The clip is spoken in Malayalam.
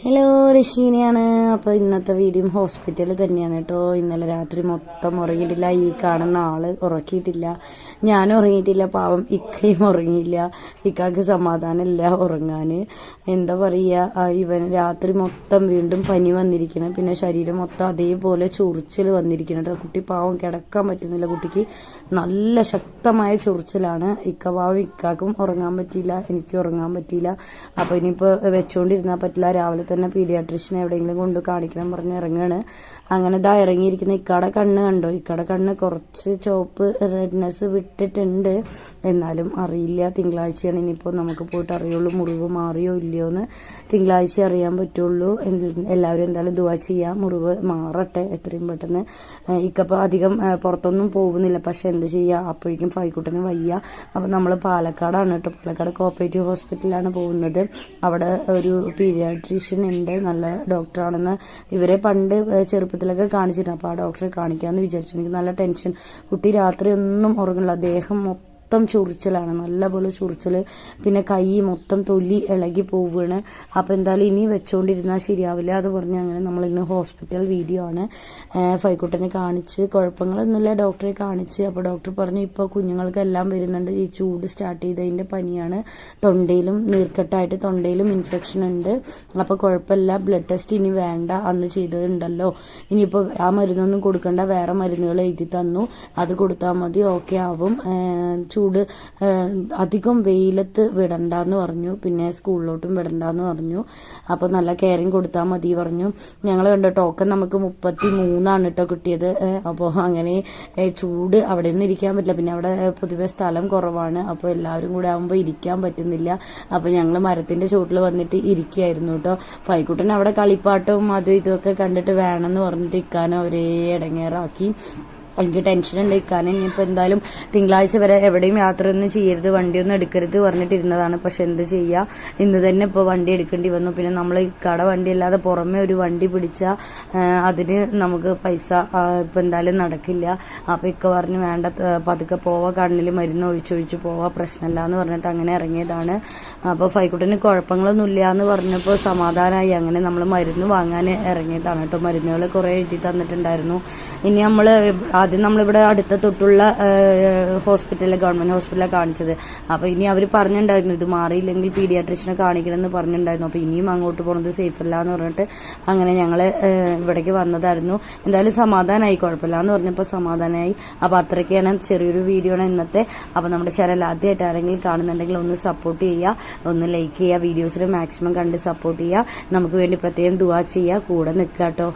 ഹലോ, റഷീനയാണ്. അപ്പോൾ ഇന്നത്തെ വീഡിയോ ഹോസ്പിറ്റലിൽ തന്നെയാണ് കേട്ടോ. ഇന്നലെ രാത്രി മൊത്തം ഉറങ്ങിയിട്ടില്ല. ഈ കാണുന്ന ആള് ഉറക്കിയിട്ടില്ല, ഞാനും ഉറങ്ങിയിട്ടില്ല. പാവം ഇക്കയും ഉറങ്ങിയില്ല. ഇക്കാക്ക് സമാധാനമില്ല ഉറങ്ങാൻ. എന്താ പറയുക, ഇവൻ രാത്രി മൊത്തം വീണ്ടും പനി വന്നിരിക്കണം. പിന്നെ ശരീരം മൊത്തം അതേപോലെ ചൊറിച്ചിൽ വന്നിരിക്കണം കേട്ടോ. കുട്ടി പാവം കിടക്കാൻ പറ്റുന്നില്ല. കുട്ടിക്ക് നല്ല ശക്തമായ ചൊറിച്ചിലാണ്. പാവം ഇക്കാക്കും ഉറങ്ങാൻ പറ്റിയില്ല, എനിക്കും ഉറങ്ങാൻ പറ്റിയില്ല. അപ്പോൾ ഇനിയിപ്പോൾ വെച്ചുകൊണ്ടിരുന്നാൽ പറ്റില്ല. രാവിലെ തന്നെ പീഡിയാട്രീഷ്യനെ എവിടെയെങ്കിലും കൊണ്ട് കാണിക്കണം പറഞ്ഞ് ഇറങ്ങുകയാണ്. അങ്ങനെ ഇതാ ഇറങ്ങിയിരിക്കുന്ന ഇക്കാടെ കണ്ണ് കണ്ടോ. ഇക്കാടെ കണ്ണ് കുറച്ച് ചുവപ്പ് റെഡ്നെസ് വിട്ടിട്ടുണ്ട്. എന്നാലും അറിയില്ല, തിങ്കളാഴ്ചയാണ് ഇനിയിപ്പോൾ നമുക്ക് പോയിട്ട് അറിയുള്ളൂ മുറിവ് മാറിയോ ഇല്ലയോ എന്ന്. തിങ്കളാഴ്ച അറിയാൻ പറ്റുള്ളൂ. എല്ലാവരും എന്തായാലും ദുആ ചെയ്യുക, മുറിവ് മാറട്ടെ എത്രയും പെട്ടെന്ന്. ഇക്കപ്പോൾ അധികം പുറത്തൊന്നും പോകുന്നില്ല. പക്ഷെ എന്ത് ചെയ്യുക, അപ്പോഴേക്കും ഫൈക്കുട്ടന് വയ്യ. അപ്പോൾ നമ്മൾ പാലക്കാടാണ് കേട്ടോ. പാലക്കാട് കോപ്പറേറ്റീവ് ഹോസ്പിറ്റലിലാണ് പോകുന്നത്. അവിടെ ഒരു പീഡിയാട്രീഷ്യൻ ഉണ്ട്, നല്ല ഡോക്ടറാണെന്ന് ഇവരെ പണ്ട് ചെറുപ്പത്തിലൊക്കെ കാണിച്ചിട്ടുണ്ട്. അപ്പോൾ ആ ഡോക്ടറെ കാണിക്കാമെന്ന് വിചാരിച്ചു. എനിക്ക് നല്ല ടെൻഷൻ. കുട്ടി രാത്രി ഒന്നും ഉറങ്ങില്ല. ദേഹം മൊത്തം ചൊറിച്ചിലാണ്, നല്ലപോലെ ചൊറിച്ചിൽ. പിന്നെ കൈ മൊത്തം തൊലി ഇളകി പോവുകയാണ്. അപ്പോൾ എന്തായാലും ഇനി വെച്ചുകൊണ്ടിരുന്നാൽ ശരിയാവില്ല. അത് പറഞ്ഞ് അങ്ങനെ നമ്മൾ ഇന്ന് ഹോസ്പിറ്റൽ വീഡിയോ ആണ്. ഫൈക്കുട്ടനെ കാണിച്ച് കുഴപ്പങ്ങളൊന്നുമില്ല, ഡോക്ടറെ കാണിച്ച്. അപ്പോൾ ഡോക്ടർ പറഞ്ഞു ഇപ്പോൾ കുഞ്ഞുങ്ങൾക്കെല്ലാം വരുന്നുണ്ട്, ഈ ചൂട് സ്റ്റാർട്ട് ചെയ്തതിൻ്റെ പനിയാണ്. തൊണ്ടയിലും നീർക്കെട്ടായിട്ട് തൊണ്ടയിലും ഇൻഫെക്ഷൻ ഉണ്ട്. അപ്പോൾ കുഴപ്പമില്ല, ബ്ലഡ് ടെസ്റ്റ് ഇനി വേണ്ട, അന്ന് ചെയ്തതുണ്ടല്ലോ. ഇനിയിപ്പോൾ ആ മരുന്നൊന്നും കൊടുക്കണ്ട, വേറെ മരുന്നുകൾ എഴുതി തന്നു, അത് കൊടുത്താൽ മതി, ഓക്കെ ആവും. ചൂട് അധികം വെയിലത്ത് വിടണ്ടെന്ന് പറഞ്ഞു. പിന്നെ സ്കൂളിലോട്ടും വിടണ്ടെന്ന് പറഞ്ഞു. അപ്പോൾ നല്ല കെയറിങ് കൊടുത്താൽ മതി പറഞ്ഞു. ഞങ്ങൾ കണ്ടോ ടോക്കൺ നമുക്ക് 33 കേട്ടോ കിട്ടിയത്. അപ്പോൾ അങ്ങനെ ചൂട് അവിടെ ഒന്നും ഇരിക്കാൻ പറ്റില്ല. പിന്നെ അവിടെ പൊതുവെ സ്ഥലം കുറവാണ്. അപ്പോൾ എല്ലാവരും കൂടെ ആകുമ്പോൾ ഇരിക്കാൻ പറ്റുന്നില്ല. അപ്പോൾ ഞങ്ങൾ മരത്തിൻ്റെ ചുവട്ടിൽ വന്നിട്ട് ഇരിക്കുകയായിരുന്നു കേട്ടോ. ഫൈക്കുട്ടൻ അവിടെ കളിപ്പാട്ടവും അതും ഇതുമൊക്കെ കണ്ടിട്ട് വേണമെന്ന് പറഞ്ഞിട്ട് ഇക്കാനെ ഒരേ ഇടങ്ങേറാക്കി. എനിക്ക് ടെൻഷൻ ഉണ്ട് ഇക്കാനെ. ഇനിയിപ്പോൾ എന്തായാലും തിങ്കളാഴ്ച വരെ എവിടെയും യാത്രയൊന്നും ചെയ്യരുത്, വണ്ടിയൊന്നും എടുക്കരുത് പറഞ്ഞിട്ടിരുന്നതാണ്. പക്ഷെ എന്ത് ചെയ്യുക, ഇന്ന് തന്നെ ഇപ്പോൾ വണ്ടി എടുക്കേണ്ടി വന്നു. പിന്നെ നമ്മൾ ഇക്കാടെ വണ്ടി അല്ലാതെ പുറമെ ഒരു വണ്ടി പിടിച്ചാൽ അതിന് നമുക്ക് പൈസ ഇപ്പം എന്തായാലും നടക്കില്ല. അപ്പോൾ ഇക്ക പറഞ്ഞു വേണ്ട, പതുക്കെ പോവാ, കണ്ണിൽ മരുന്ന് ഒഴിച്ചൊഴിച്ച് പോവാ, പ്രശ്നമില്ല എന്ന് പറഞ്ഞിട്ട് അങ്ങനെ ഇറങ്ങിയതാണ്. അപ്പോൾ ഫൈക്കുട്ടന് കുഴപ്പങ്ങളൊന്നും ഇല്ല എന്ന് പറഞ്ഞപ്പോൾ സമാധാനമായി. അങ്ങനെ നമ്മൾ മരുന്ന് വാങ്ങാൻ ഇറങ്ങിയതാണ് കേട്ടോ. മരുന്നുകൾ കുറേ എഴുതി തന്നിട്ടുണ്ടായിരുന്നു. ഇനി നമ്മൾ ആദ്യം നമ്മളിവിടെ അടുത്ത തൊട്ടുള്ള ഹോസ്പിറ്റലിൽ, ഗവൺമെൻറ് ഹോസ്പിറ്റലിലാണ് കാണിച്ചത്. അപ്പോൾ ഇനി അവർ പറഞ്ഞിട്ടുണ്ടായിരുന്നു ഇത് മാറിയില്ലെങ്കിൽ പീഡിയാട്രീഷ്യനെ കാണിക്കണമെന്ന് പറഞ്ഞിട്ടുണ്ടായിരുന്നു. അപ്പോൾ ഇനിയും അങ്ങോട്ട് പോകുന്നത് സേഫ് അല്ല എന്ന് പറഞ്ഞിട്ട് അങ്ങനെ ഞങ്ങൾ ഇവിടേക്ക് വന്നതായിരുന്നു. എന്തായാലും സമാധാനമായി, കുഴപ്പമില്ല എന്ന് പറഞ്ഞപ്പോൾ സമാധാനമായി. അപ്പോൾ അത്രയ്ക്കാണ്, ചെറിയൊരു വീഡിയോ ആണ് ഇന്നത്തെ. അപ്പോൾ നമ്മുടെ ചാനൽ ആദ്യമായിട്ട് ആരെങ്കിലും കാണുന്നുണ്ടെങ്കിൽ ഒന്ന് സപ്പോർട്ട് ചെയ്യുക, ഒന്ന് ലൈക്ക് ചെയ്യുക, വീഡിയോസിൽ മാക്സിമം കണ്ട് സപ്പോർട്ട് ചെയ്യുക. നമുക്ക് വേണ്ടി പ്രത്യേകം ദുആ ചെയ്യുക, കൂടെ നിൽക്കുക കേട്ടോ.